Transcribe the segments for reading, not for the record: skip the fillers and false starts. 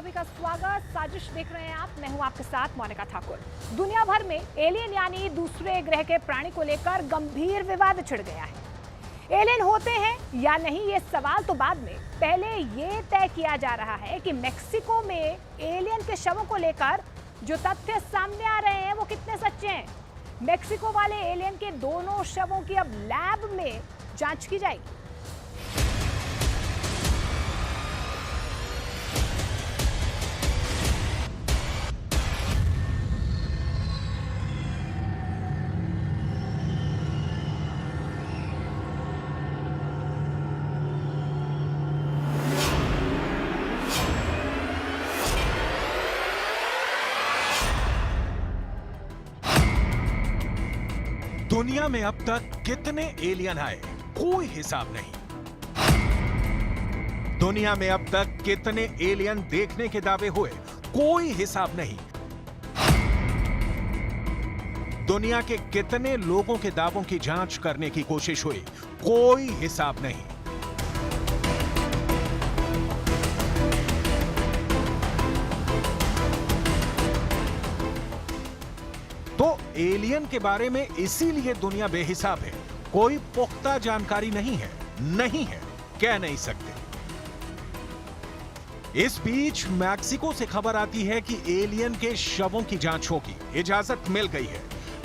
सभी का स्वागत। साजिश देख रहे हैं आप, मैं हूं आपके साथ मोनिका ठाकुर। दुनिया भर में एलियन यानी दूसरे ग्रह के प्राणी को लेकर गंभीर विवाद छिड़ गया है। एलियन होते हैं या नहीं ये सवाल तो बाद में, पहले ये तय किया जा रहा है कि मेक्सिको में एलियन के शवों को लेकर जो तथ्य सामने आ रहे हैं वो कितने सच्चे हैं। मेक्सिको वाले एलियन के दोनों शवों की अब लैब में जांच की जाएगी। दुनिया में अब तक कितने एलियन आए, कोई हिसाब नहीं। दुनिया में अब तक कितने एलियन देखने के दावे हुए, कोई हिसाब नहीं। दुनिया के कितने लोगों के दावों की जांच करने की कोशिश हुई, कोई हिसाब नहीं। तो एलियन के बारे में इसीलिए दुनिया बेहिसाब है, कोई पुख्ता जानकारी नहीं है, कह नहीं सकते। इस बीच मैक्सिको से खबर आती है कि एलियन के शवों की जांच होगी, इजाजत मिल गई है।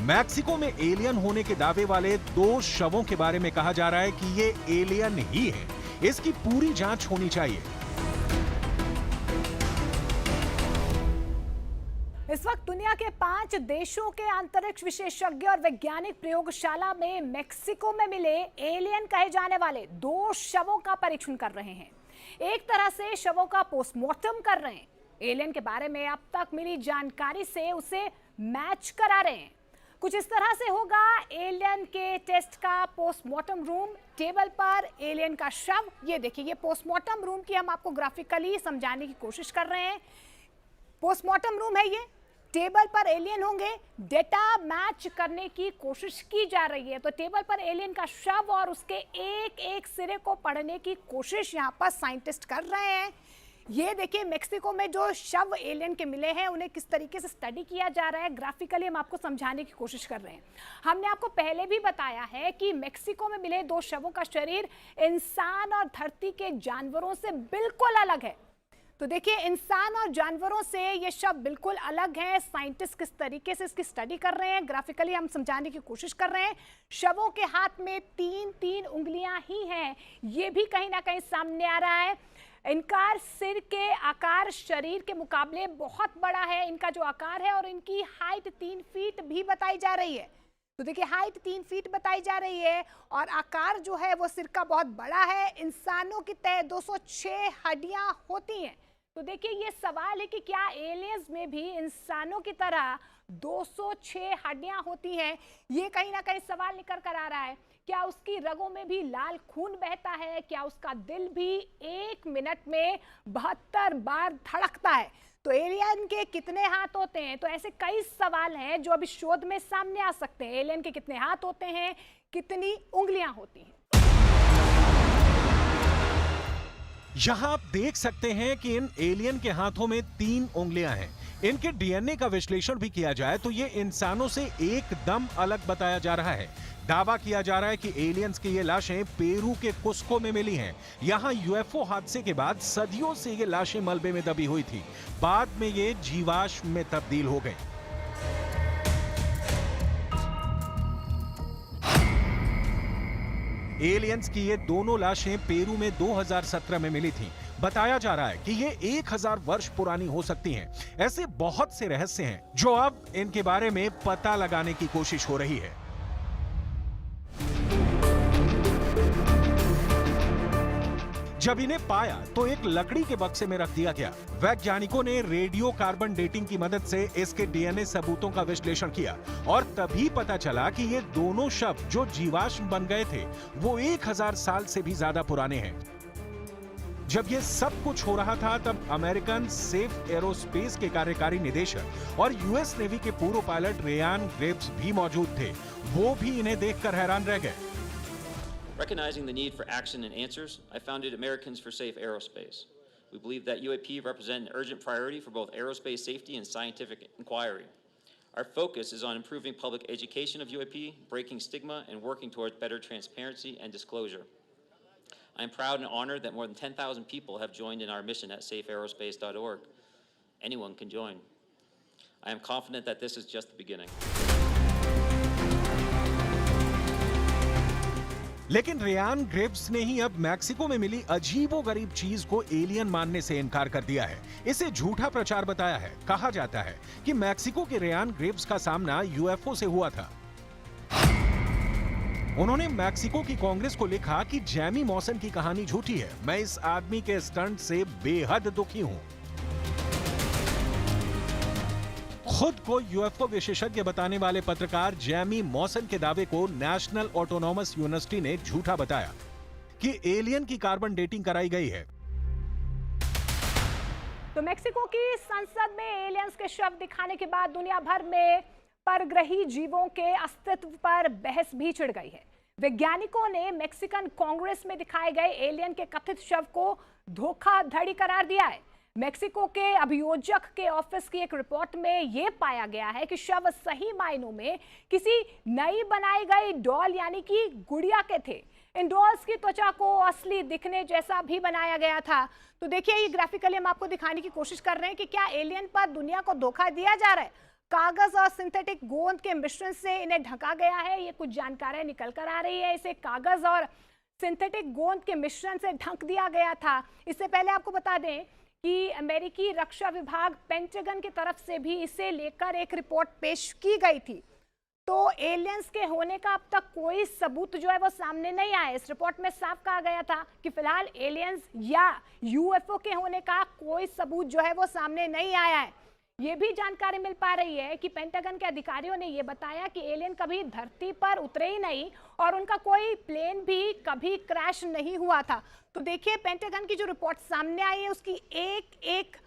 मैक्सिको में एलियन होने के दावे वाले 2 शवों के बारे में कहा जा रहा है कि ये एलियन ही है, इसकी पूरी जांच होनी चाहिए। इस वक्त दुनिया के 5 देशों के अंतरिक्ष विशेषज्ञ और वैज्ञानिक प्रयोगशाला में मेक्सिको में मिले एलियन कहे जाने वाले 2 शवों का परीक्षण कर रहे हैं। एक तरह से शवों का पोस्टमार्टम कर रहे हैं। एलियन के बारे में अब तक मिली जानकारी से उसे मैच करा रहे हैं। कुछ इस तरह से होगा एलियन के टेस्ट का पोस्टमार्टम रूम। टेबल पर एलियन का शव, ये देखिए, ये पोस्टमार्टम रूम की हम आपको ग्राफिकली समझाने की कोशिश कर रहे हैं। पोस्टमार्टम रूम है ये, टेबल पर एलियन होंगे, डेटा मैच करने की कोशिश की जा रही है। तो टेबल पर एलियन का शव और उसके एक एक सिरे को पढ़ने की कोशिश यहाँ पर साइंटिस्ट कर रहे हैं। ये देखिए, मेक्सिको में जो शव एलियन के मिले हैं उन्हें किस तरीके से स्टडी किया जा रहा है, ग्राफिकली हम आपको समझाने की कोशिश कर रहे हैं। हमने आपको पहले भी बताया है कि मेक्सिको में मिले 2 शवों का शरीर इंसान और धरती के जानवरों से बिल्कुल अलग है। तो देखिए, इंसान और जानवरों से ये शव बिल्कुल अलग है। साइंटिस्ट किस तरीके से इसकी स्टडी कर रहे हैं, ग्राफिकली हम समझाने की कोशिश कर रहे हैं। शवों के हाथ में 3-3 उंगलियां ही हैं, ये भी कहीं ना कहीं सामने आ रहा है। इनका सिर के आकार शरीर के मुकाबले बहुत बड़ा है, इनका जो आकार है, और इनकी हाइट 3 फीट भी बताई जा रही है। तो देखिए, हाइट 3 फीट बताई जा रही है और आकार जो है वो सिर का बहुत बड़ा है। इंसानों की तरह 206 हड्डियां होती हैं। तो देखिए, ये सवाल है कि क्या एलियंस में भी इंसानों की तरह 206 हड्डियां होती हैं। ये कहीं ना कहीं सवाल निकल कर आ रहा है। क्या उसकी रगों में भी लाल खून बहता है? क्या उसका दिल भी 1 मिनट में 72 बार धड़कता है? तो एलियन के कितने हाथ होते हैं? तो ऐसे कई सवाल हैं जो अभी शोध में सामने आ सकते हैं। एलियन के कितने हाथ होते हैं, कितनी उंगलियां होती हैं? यहां आप देख सकते हैं कि इन एलियन के हाथों में 3 उंगलियां हैं। इनके डीएनए का विश्लेषण भी किया जाए तो ये इंसानों से एकदम अलग बताया जा रहा है। दावा किया जा रहा है कि एलियंस की ये लाशें पेरू के कुस्को में मिली हैं। यहां यूएफओ हादसे के बाद सदियों से ये लाशें मलबे में दबी हुई थी, बाद में ये जीवाश्म में तब्दील हो गई। एलियंस की ये दोनों लाशें पेरू में 2017 में मिली थीं। बताया जा रहा है कि ये 1000 वर्ष पुरानी हो सकती हैं। ऐसे बहुत से रहस्य हैं जो अब इनके बारे में पता लगाने की कोशिश हो रही है। जब इन्हें पाया तो एक लकड़ी के बक्से में रख दिया गया। वैज्ञानिकों ने रेडियो कार्बन डेटिंग की मदद से इसके डीएनए सबूतों का विश्लेषण किया और तभी पता चला कि ये दोनों शव जो जीवाश्म बन गए थे वो 1000 साल से भी ज्यादा पुराने हैं। जब ये सब कुछ हो रहा था तब अमेरिकन सेफ एरोस्पेस के कार्यकारी निदेशक और यूएस नेवी के पूर्व पायलट रेयान ग्रेव्स भी मौजूद थे। वो भी इन्हें देखकर हैरान रह गए। Recognizing the need for action and answers, I founded Americans for Safe Aerospace. We believe that UAP represent an urgent priority for both aerospace safety and scientific inquiry. Our focus is on improving public education of UAP, breaking stigma, and working towards better transparency and disclosure. I am proud and honored that more than 10,000 people have joined in our mission at safeaerospace.org. Anyone can join. I am confident that this is just the beginning. लेकिन Ryan Greaves ने ही अब Mexico में मिली अजीबोगरीब चीज को alien मानने से इनकार कर दिया है। इसे झूठा प्रचार बताया है। कहा जाता है कि मैक्सिको के रेयान ग्रिव्स का सामना यूएफओ से हुआ था। उन्होंने मैक्सिको की कांग्रेस को लिखा कि जैमी मॉसन की कहानी झूठी है। मैं इस आदमी के स्टंट से बेहद दुखी हूं। खुद को यूएफओ विशेषज्ञ बताने वाले पत्रकार जैमी मॉसन के दावे को नेशनल ऑटोनॉमस यूनिवर्सिटी ने झूठा बताया कि एलियन की कार्बन डेटिंग कराई गई है। तो मेक्सिको की संसद में एलियंस के शव दिखाने के बाद दुनिया भर में परग्रही जीवों के अस्तित्व पर बहस भी छिड़ गई है। वैज्ञानिकों ने मेक्सिकन कांग्रेस में दिखाए गए एलियन के कथित शव को धोखाधड़ी करार दिया है। मेक्सिको के अभियोजक के ऑफिस की एक रिपोर्ट में यह पाया गया है कि शव सही मायनों में किसी नई बनाई गई डॉल यानी कि गुड़िया के थे। इन डॉल्स की त्वचा को असली दिखने जैसा भी बनाया गया था। तो देखिए, ये ग्राफिकली हम आपको दिखाने की कोशिश कर रहे हैं कि क्या एलियन पर दुनिया को धोखा दिया जा रहा है। कागज और सिंथेटिक गोंद के मिश्रण से इन्हें ढका गया है। ये कुछ जानकारी निकल कर आ रही है। इसे कागज और सिंथेटिक गोंद के मिश्रण से ढक दिया गया था। इससे पहले आपको बता दें कि अमेरिकी रक्षा विभाग पेंटागन की तरफ से भी इसे लेकर एक रिपोर्ट पेश की गई थी। तो एलियंस के होने का अब तक कोई सबूत जो है वो सामने नहीं आया। इस रिपोर्ट में साफ कहा गया था कि फिलहाल एलियंस या यूएफओ के होने का कोई सबूत जो है वो सामने नहीं आया है। ये भी जानकारी मिल पा रही है कि पेंटागन के अधिकारियों ने ये बताया कि एलियन कभी धरती पर उतरे ही नहीं और उनका कोई प्लेन भी कभी क्रैश नहीं हुआ था। तो देखिए, पेंटागन की जो रिपोर्ट सामने आई है उसकी एक एक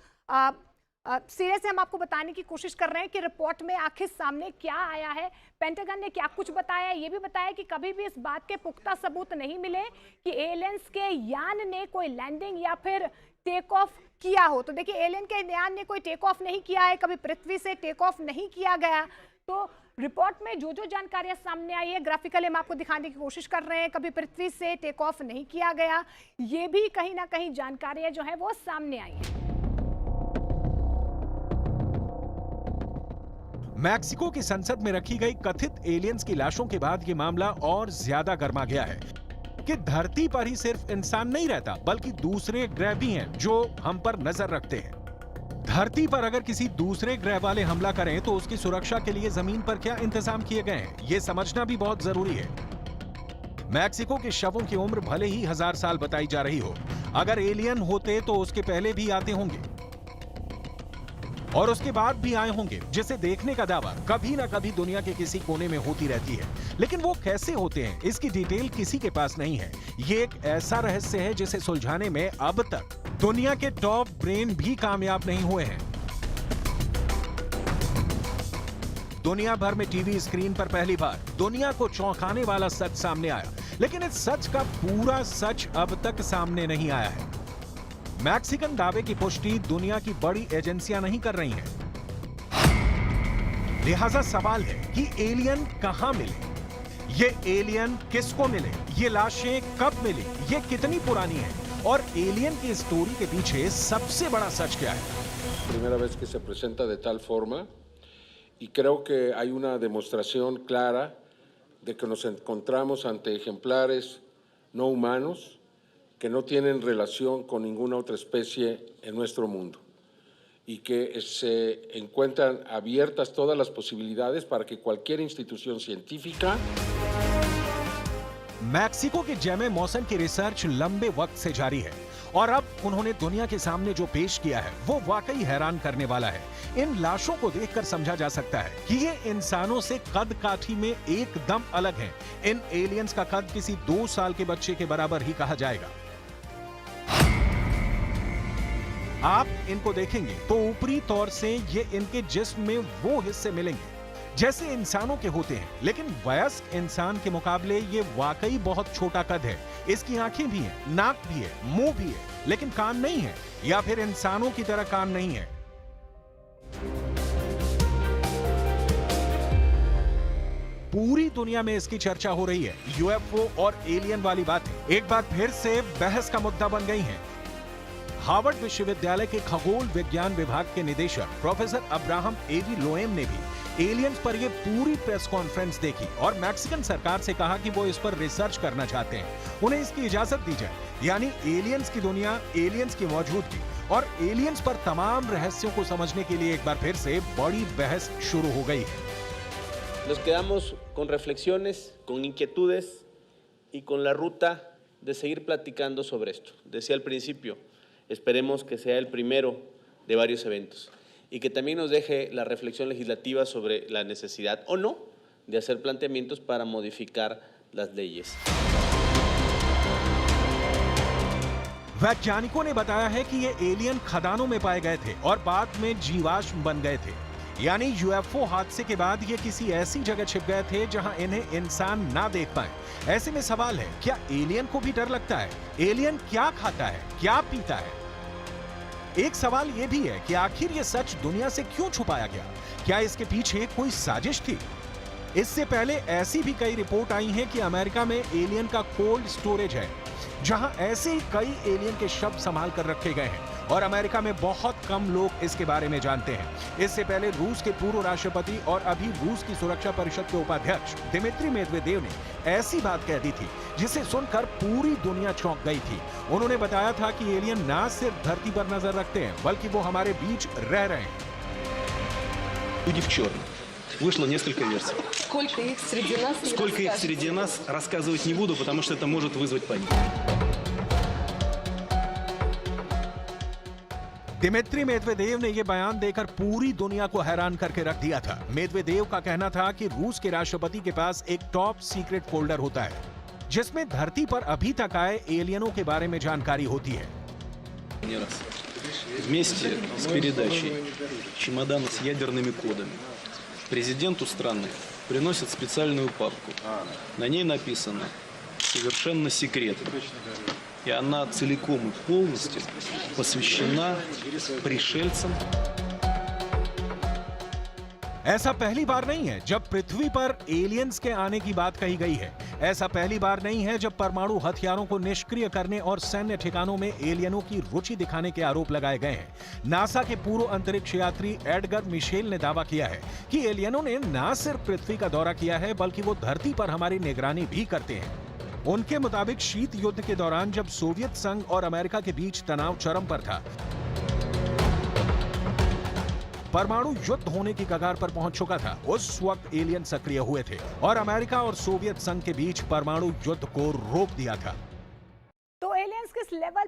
सिरे से हम आपको बताने की कोशिश कर रहे हैं कि रिपोर्ट में आखिर सामने क्या आया है, पेंटागन ने क्या कुछ बताया। ये भी बताया कि कभी भी इस बात के पुख्ता सबूत नहीं मिले कि एलियंस के यान ने कोई लैंडिंग या फिर टेक ऑफ किया हो। तो देखिए, एलियन के यान ने कोई टेक ऑफ नहीं किया है, कभी पृथ्वी से टेक ऑफ नहीं किया गया। तो रिपोर्ट में जो जो जानकारियां सामने आई है ग्राफिकली हम आपको दिखाने की कोशिश कर रहे हैं। कभी पृथ्वी से टेक ऑफ नहीं किया गया, ये भी कहीं ना कहीं जानकारियां जो है वो सामने आई है। मैक्सिको की संसद में रखी गई कथित एलियंस की लाशों के बाद ये मामला और ज्यादा गर्मा गया है कि धरती पर ही सिर्फ इंसान नहीं रहता बल्कि दूसरे ग्रह भी हैं जो हम पर नजर रखते हैं। धरती पर अगर किसी दूसरे ग्रह वाले हमला करें तो उसकी सुरक्षा के लिए जमीन पर क्या इंतजाम किए गए हैं, ये समझना भी बहुत जरूरी है। मैक्सिको के शवों की उम्र भले ही 1000 साल बताई जा रही हो, अगर एलियन होते तो उसके पहले भी आते होंगे और उसके बाद भी आए होंगे, जिसे देखने का दावा कभी ना कभी दुनिया के किसी कोने में होती रहती है। लेकिन वो कैसे होते हैं इसकी डिटेल किसी के पास नहीं है। ये एक ऐसा रहस्य है जिसे सुलझाने में अब तक दुनिया के टॉप ब्रेन भी कामयाब नहीं हुए हैं। दुनिया भर में टीवी स्क्रीन पर पहली बार दुनिया को चौंकाने वाला सच सामने आया, लेकिन इस सच का पूरा सच अब तक सामने नहीं आया है। मैक्सिकन दावे की पुष्टि दुनिया की बड़ी एजेंसियां नहीं कर रही हैं। लिहाजा सवाल है कि एलियन कहां मिले, ये एलियन किसको मिले, ये लाशें कब मिली, ये कितनी पुरानी है और एलियन की स्टोरी के पीछे सबसे बड़ा सच क्या है। Primera vez que se presenta de tal forma y creo que hay una demostración clara de que nos encontramos ante ejemplares no humanos que no tienen relación con ninguna otra especie en nuestro mundo y que se encuentran abiertas todas las posibilidades para que cualquier institución científica। Mexico के Jamie Mawson की research लंबे वक्त से जारी है और अब उन्होंने दुनिया के सामने जो पेश किया है वो वाकई हैरान करने वाला है। इन लाशों को देखकर समझा जा सकता है कि ये इंसानों से कद काठी में एकदम अलग हैं। इन एलियंस का कद किसी 2 साल के बच्चे के बराबर ही कहा जाएगा। आप इनको देखेंगे तो ऊपरी तौर से ये इनके जिस्म में वो हिस्से मिलेंगे जैसे इंसानों के होते हैं, लेकिन वयस्क इंसान के मुकाबले ये वाकई बहुत छोटा कद है। इसकी आंखें भी हैं, नाक भी है, मुंह भी है, लेकिन कान नहीं है या फिर इंसानों की तरह कान नहीं है। पूरी दुनिया में इसकी चर्चा हो रही है। यूएफओ और एलियन वाली बातें एक बार फिर से बहस का मुद्दा बन गई हैं। हार्वर्ड विश्वविद्यालय के खगोल विज्ञान विभाग के निदेशक प्रोफेसर अब्राहम एवी लोएम ने भी एलियंस पर यह पूरी प्रेस कॉन्फ्रेंस देखी और मैक्सिकन सरकार से कहा कि वो इस पर रिसर्च करना चाहते हैं, उन्हें इसकी इजाजत दी जाए। यानी एलियंस की दुनिया, एलियंस की मौजूदगी और एलियंस पर तमाम रहस्यों को समझने के लिए एक बार फिर से बड़ी बहस शुरू हो गई है। Nos quedamos con reflexiones, con inquietudes y con la ruta de seguir platicando sobre esto. Decía al principio, esperemos que sea el primero de varios eventos y que también nos deje la reflexión legislativa sobre la necesidad o no de hacer planteamientos para modificar las leyes. वैज्ञानिकों ने बताया है कि ये alien खदानों में पाए गए थे और बाद में जीवाश्म बन गए थे। यानी यूएफओ हादसे के बाद ये किसी ऐसी जगह छिप गए थे जहां इन्हें इंसान ना देख पाए। ऐसे में सवाल है, क्या एलियन को भी डर लगता है? एलियन क्या खाता है, क्या पीता है? एक सवाल यह भी है कि आखिर ये सच दुनिया से क्यों छुपाया गया? क्या इसके पीछे कोई साजिश थी? इससे पहले ऐसी भी कई रिपोर्ट आई हैं कि अमेरिका में एलियन का कोल्ड स्टोरेज है, जहां ऐसे ही कई एलियन के शव संभाल कर रखे गए हैं और अमेरिका में बहुत कम लोग इसके बारे में जानते हैं। इससे पहले रूस के पूर्व राष्ट्रपति और अभी रूस की सुरक्षा परिषद के उपाध्यक्ष दिमित्री मेदवेदेव ने ऐसी बात कह दी थी जिसे सुनकर पूरी दुनिया चौंक गई थी। उन्होंने बताया था कि एलियन ना सिर्फ धरती पर नजर रखते हैं, बल्कि वो हमारे बीच रह रहे हैं। Люди в черном. Вышло несколько версий. Сколько их среди нас? не Сколько их расскажете? среди нас, рассказывать не буду, потому что это может вызвать панику. दिमित्री मेदवेदेव ने यह बयान देकर पूरी दुनिया को हैरान करके रख दिया था। मेदवेदेव का कहना था कि रूस के राष्ट्रपति के पास एक टॉप सीक्रेट फोल्डर होता है जिसमें धरती पर अभी तक आए एलियनों के बारे में जानकारी होती है। Не раз. Вместе с передачей чемодана с ядерными кодами президенту страны приносят специальную папку. На ней написано «Совершенно секретно». И она целиком и полностью посвящена пришельцам. ऐसा पहली बार नहीं है जब पृथ्वी पर एलियंस के आने की बात कही गई है। ऐसा पहली बार नहीं है जब परमाणु हथियारों को निष्क्रिय करने और सैन्य ठिकानों में एलियनों की रुचि दिखाने के आरोप लगाए गए हैं। नासा के पूर्व अंतरिक्ष यात्री एडगर मिशेल ने दावा किया है कि एलियनों ने न सिर्फ पृथ्वी का दौरा किया है, बल्कि वो धरती पर हमारी निगरानी भी करते हैं। उनके मुताबिक शीत युद्ध के दौरान जब सोवियत संघ और अमेरिका के बीच तनाव चरम पर था, परमाणु युद्ध होने की कगार पर पहुंच चुका था, उस वक्त एलियन सक्रिय हुए थे और अमेरिका और सोवियत संघ के बीच परमाणु युद्ध को रोक दिया था। तो एलियंस किस लेवल